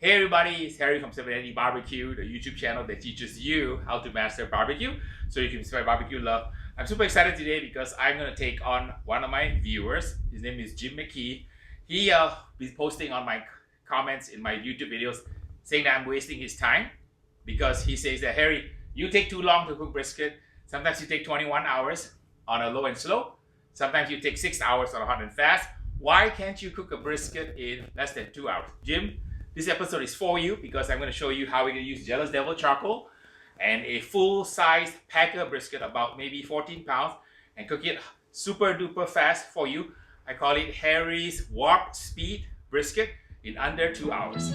Hey everybody, it's Harry from SlapYoDaddyBBQ, the YouTube channel that teaches you how to master barbecue so you can spread barbecue love. I'm super excited today because I'm going to take on one of my viewers. His name is Jim McKee. He been posting on my comments in my YouTube videos saying that I'm wasting his time because he says that, Harry, you take too long to cook brisket. Sometimes you take 21 hours on a low and slow. Sometimes you take 6 hours on a hot and fast. Why can't you cook a brisket in less than 2 hours? Jim, this episode is for you because I'm going to show you how we're going to use Jealous Devil charcoal and a full-size packer brisket, about maybe 14 pounds, and cook it super duper fast for you. I call it Harry's Warp Speed Brisket in under 2 hours.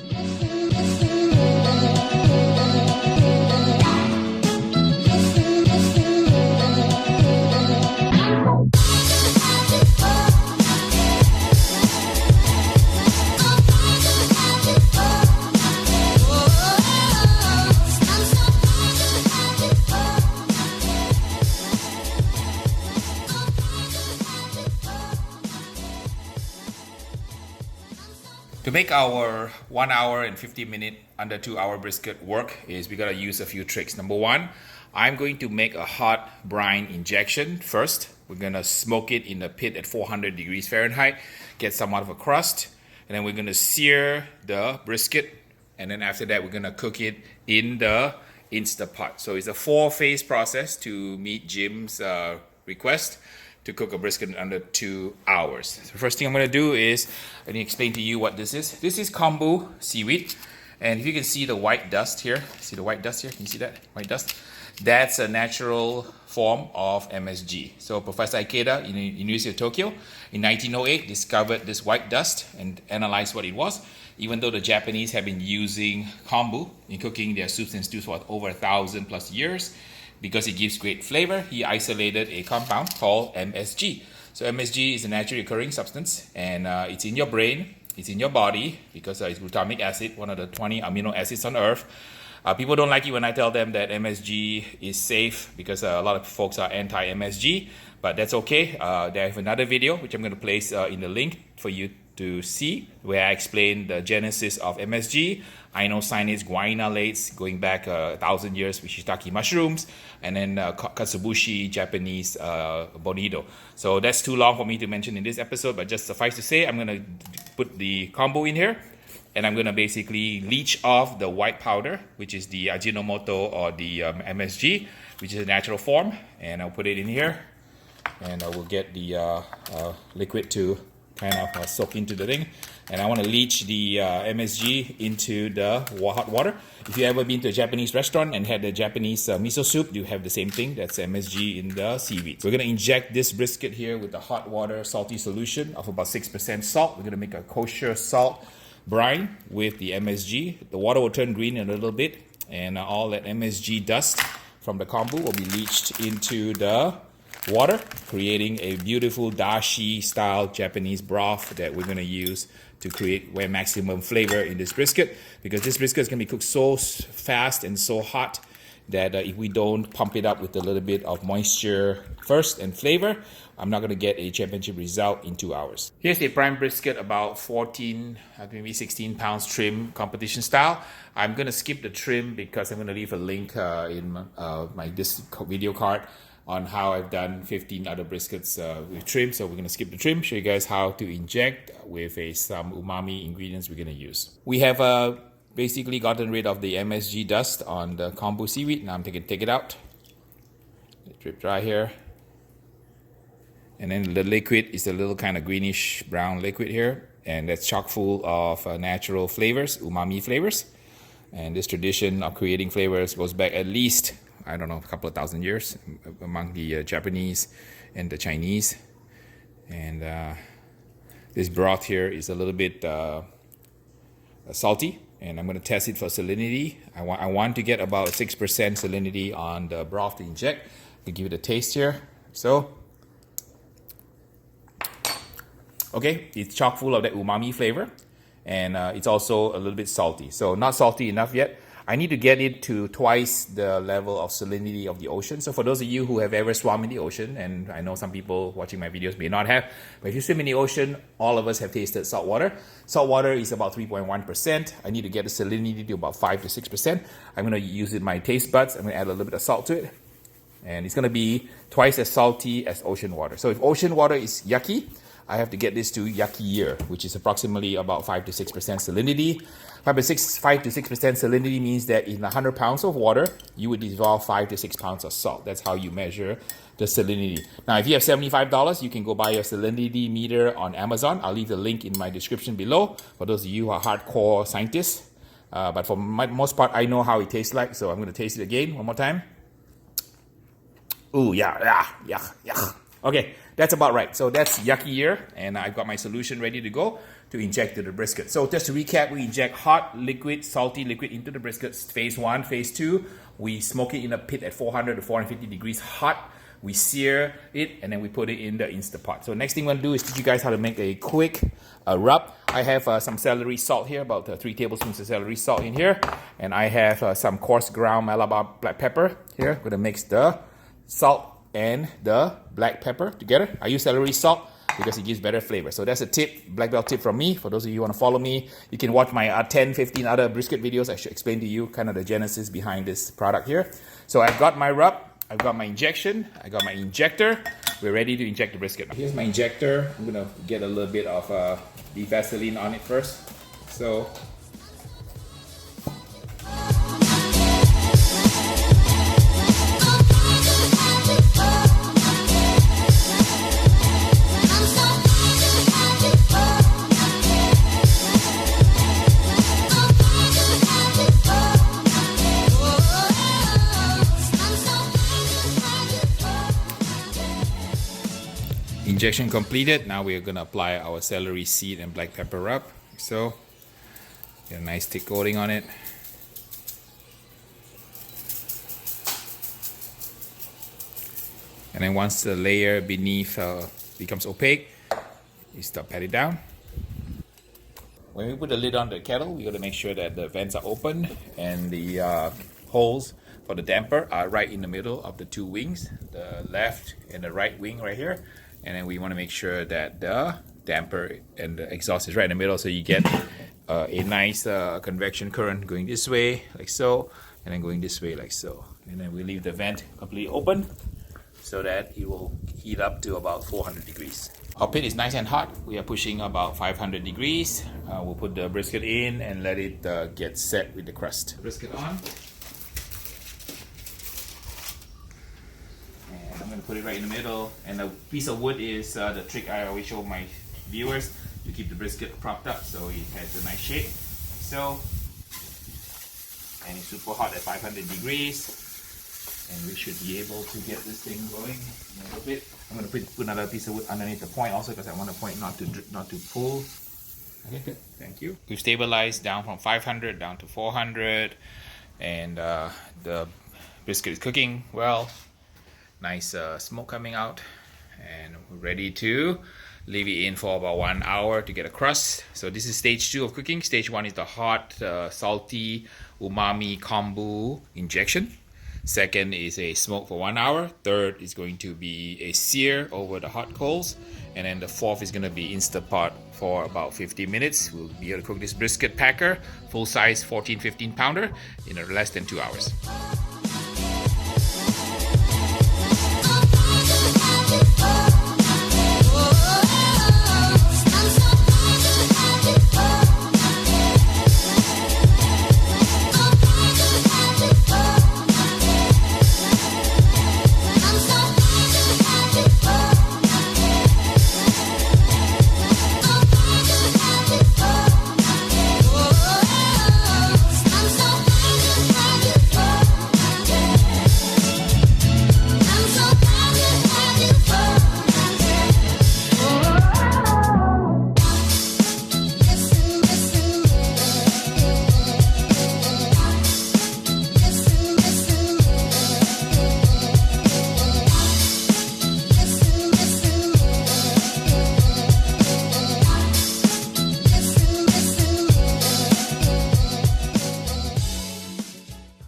To make our 1 hour and 50 minute under 2 hour brisket work is we gotta use a few tricks. Number one, I'm going to make a hot brine injection first. We're gonna smoke it in the pit at 400 degrees Fahrenheit, get somewhat of a crust, and then we're gonna sear the brisket, and then after that we're gonna cook it in the Instapot. So it's a 4-phase process to meet Jim's request to cook a brisket in under 2 hours. So the first thing I'm going to do is let me explain to you what this is. This is kombu seaweed, and if you can see the white dust here, see the white dust here? Can you see that white dust? That's a natural form of MSG. So Professor Ikeda in the University of Tokyo in 1908 discovered this white dust and analyzed what it was. Even though the Japanese have been using kombu in cooking their soups and stews for over 1,000 plus years, because it gives great flavor, he isolated a compound called MSG. So MSG is a naturally occurring substance, and it's in your brain, it's in your body, because it's glutamic acid, one of the 20 amino acids on earth. People don't like it when I tell them that MSG is safe, because a lot of folks are anti-MSG, but that's okay. They have another video, which I'm going to place in the link for you to see, where I explain the genesis of MSG, inocyanates, guanalates, going back 1,000 years with shiitake mushrooms, and then katsubushi, Japanese bonito. So that's too long for me to mention in this episode, but just suffice to say, I'm going to put the kombu in here, and I'm going to basically leach off the white powder, which is the Ajinomoto or the MSG, which is a natural form, and I'll put it in here, and I will get the liquid to kind of soak into the thing. And I want to leach the MSG into the hot water. If you've ever been to a Japanese restaurant and had the Japanese miso soup, you have the same thing. That's MSG in the seaweed. So we're going to inject this brisket here with the hot water salty solution of about 6% salt. We're going to make a kosher salt brine with the MSG. The water will turn green in a little bit, and all that MSG dust from the kombu will be leached into the water, creating a beautiful dashi style Japanese broth that we're going to use to create maximum flavor in this brisket, because this brisket is going to be cooked so fast and so hot that if we don't pump it up with a little bit of moisture first and flavor, I'm not going to get a championship result in 2 hours. Here's a prime brisket, about 14, maybe 16 pounds trim, competition style. I'm going to skip the trim because I'm going to leave a link in this video card on how I've done 15 other briskets with trim. So we're going to skip the trim, show you guys how to inject with some umami ingredients we're going to use. We have basically gotten rid of the MSG dust on the kombu seaweed. Now I'm taking take it out. Drip dry here. And then the liquid is a little kind of greenish brown liquid here, and that's chock full of natural flavors, umami flavors. And this tradition of creating flavors goes back at least, I don't know, a couple of thousand years among the Japanese and the Chinese. And this broth here is a little bit salty, and I'm going to test it for salinity. I want to get about 6% salinity on the broth to inject. I'll give it a taste here. So, okay, it's chock full of that umami flavor, and it's also a little bit salty. So not salty enough yet. I need to get it to twice the level of salinity of the ocean. So for those of you who have ever swum in the ocean, and I know some people watching my videos may not have, but if you swim in the ocean, all of us have tasted salt water. Salt water is about 3.1%. I need to get the salinity to about 5 to 6%. I'm going to use it my taste buds. I'm going to add a little bit of salt to it. And it's going to be twice as salty as ocean water. So if ocean water is yucky, I have to get this to yuckier, which is approximately about 5 to 6% salinity. 5 to 6% salinity means that in 100 pounds of water, you would dissolve 5 to 6 pounds of salt. That's how you measure the salinity. Now, if you have $75, you can go buy your salinity meter on Amazon. I'll leave the link in my description below for those of you who are hardcore scientists. But for the most part, I know how it tastes like, so I'm going to taste it again one more time. Ooh, yeah. Okay, that's about right. So that's yuckier, and I've got my solution ready to go to inject to the brisket. So just to recap, we inject hot liquid, salty liquid into the brisket. Phase 1, phase 2, we smoke it in a pit at 400 to 450 degrees hot. We sear it, and then we put it in the Instapot. So next thing I'm going to do is teach you guys how to make a quick rub. I have some celery salt here, about 3 tablespoons of celery salt in here. And I have some coarse ground Malabar black pepper here. I'm going to mix the salt and the black pepper together. I use celery salt because it gives better flavor. So that's a tip, black belt tip from me. For those of you who want to follow me, you can watch my 10, 15 other brisket videos. I should explain to you kind of the genesis behind this product here. So I've got my rub, I've got my injection, I got my injector. We're ready to inject the brisket. Here's my injector. I'm gonna get a little bit of beef Vaseline on it first. So injection completed. Now we're going to apply our celery seed and black pepper rub. So, get a nice thick coating on it. And then once the layer beneath becomes opaque, you start pat it down. When we put the lid on the kettle, we got to make sure that the vents are open and the holes for the damper are right in the middle of the 2 wings, the left and the right wing right here. And then we want to make sure that the damper and the exhaust is right in the middle, so you get a nice convection current going this way like so, and then going this way like so. And then we leave the vent completely open so that it will heat up to about 400 degrees. Our pit is nice and hot. We are pushing about 500 degrees. We'll put the brisket in and let it get set with the crust. Brisket on. I'm going to put it right in the middle, and the piece of wood is the trick I always show my viewers to keep the brisket propped up so it has a nice shape. So, and it's super hot at 500 degrees, and we should be able to get this thing going a little bit. I'm going to put another piece of wood underneath the point also because I want the point not to pull. Okay, good. Thank you. We've stabilized down from 500 down to 400, and the brisket is cooking well. Nice smoke coming out, and we're ready to leave it in for about 1 hour to get a crust. So this is stage 2 of cooking. Stage 1 is the hot, salty, umami kombu injection. Second is a smoke for 1 hour. Third is going to be a sear over the hot coals. And then the fourth is going to be Instapot for about 50 minutes. We'll be able to cook this brisket packer, full size 14-15 pounder, in less than 2 hours.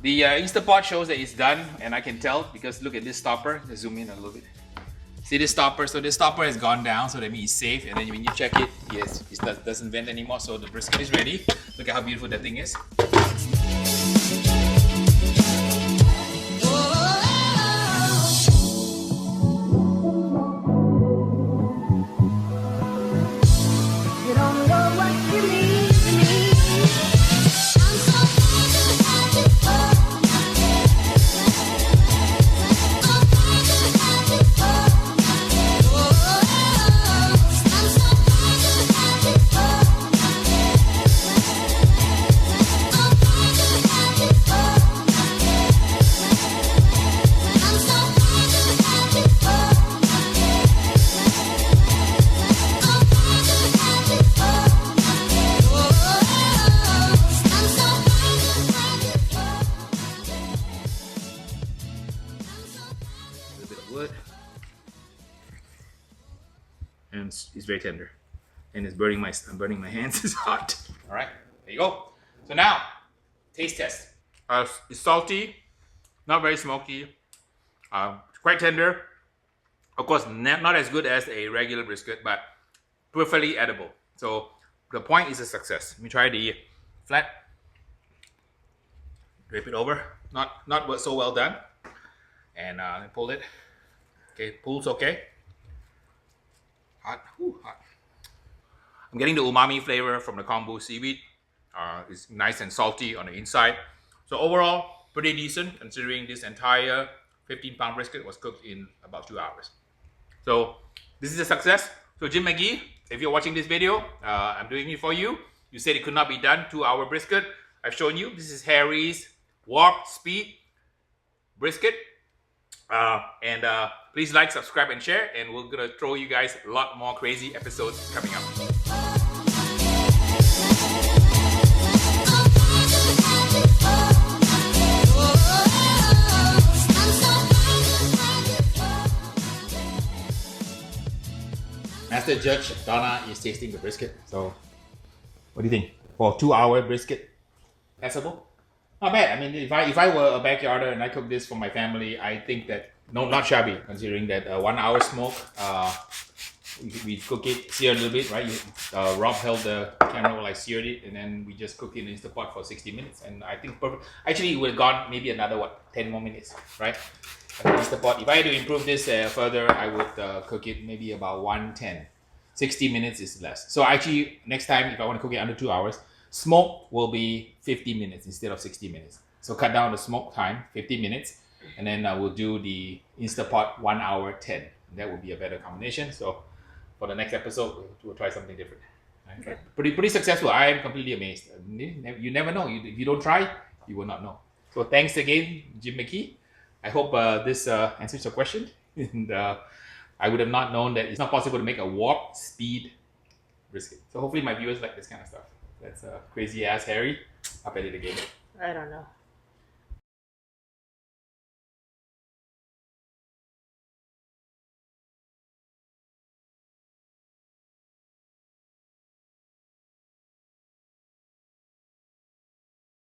The Instapot shows that it's done, and I can tell because look at this stopper. Let's zoom in a little bit. See this stopper? So this stopper has gone down, so that means it's safe. And then when you check it, yes, it doesn't vent anymore. So the brisket is ready. Look at how beautiful that thing is. And it's very tender, and it's burning I'm burning my hands. It's hot. All right, there you go. So now, taste test. It's salty, not very smoky, quite tender. Of course, not as good as a regular brisket, but perfectly edible. So the point is a success. Let me try the flat. Drape it over. Not so well done. And pull it. Okay, pulls okay. Hot, hot. I'm getting the umami flavor from the kombu seaweed. It's nice and salty on the inside. So overall, pretty decent considering this entire 15-pound brisket was cooked in about 2 hours. So this is a success. So Jim McGee, if you're watching this video, I'm doing it for you. You said it could not be done, 2-hour brisket. I've shown you. This is Harry's Warp Speed brisket. Please like, subscribe, and share, and we're gonna throw you guys a lot more crazy episodes coming up. Master Judge Donna is tasting the brisket. So, what do you think? For 2-hour brisket, passable? Not bad. I mean, if I were a backyarder and I cook this for my family, I think that not shabby considering that 1 hour smoke. We cook it, sear a little bit, right? Rob held the camera while I seared it, and then we just cooked it in the Instapot for 60 minutes, and I think perfect. Actually, it would have gone maybe another 10 more minutes, right? Instapot. If I had to improve this further, I would cook it maybe about 110. 60 minutes is less. So actually, next time if I want to cook it under 2 hours, smoke will be 50 minutes instead of 60 minutes. So cut down the smoke time, 50 minutes, and then we'll do the Instapot 1 hour 10. That would be a better combination. So for the next episode, we'll try something different. Okay. Pretty successful. I am completely amazed. You never know. If you don't try, you will not know. So thanks again, Jim McKee. I hope this answers your question. And I would have not known that it's not possible to make a warp speed brisket. So hopefully my viewers like this kind of stuff. That's crazy ass Harry. Up at it again. I don't know.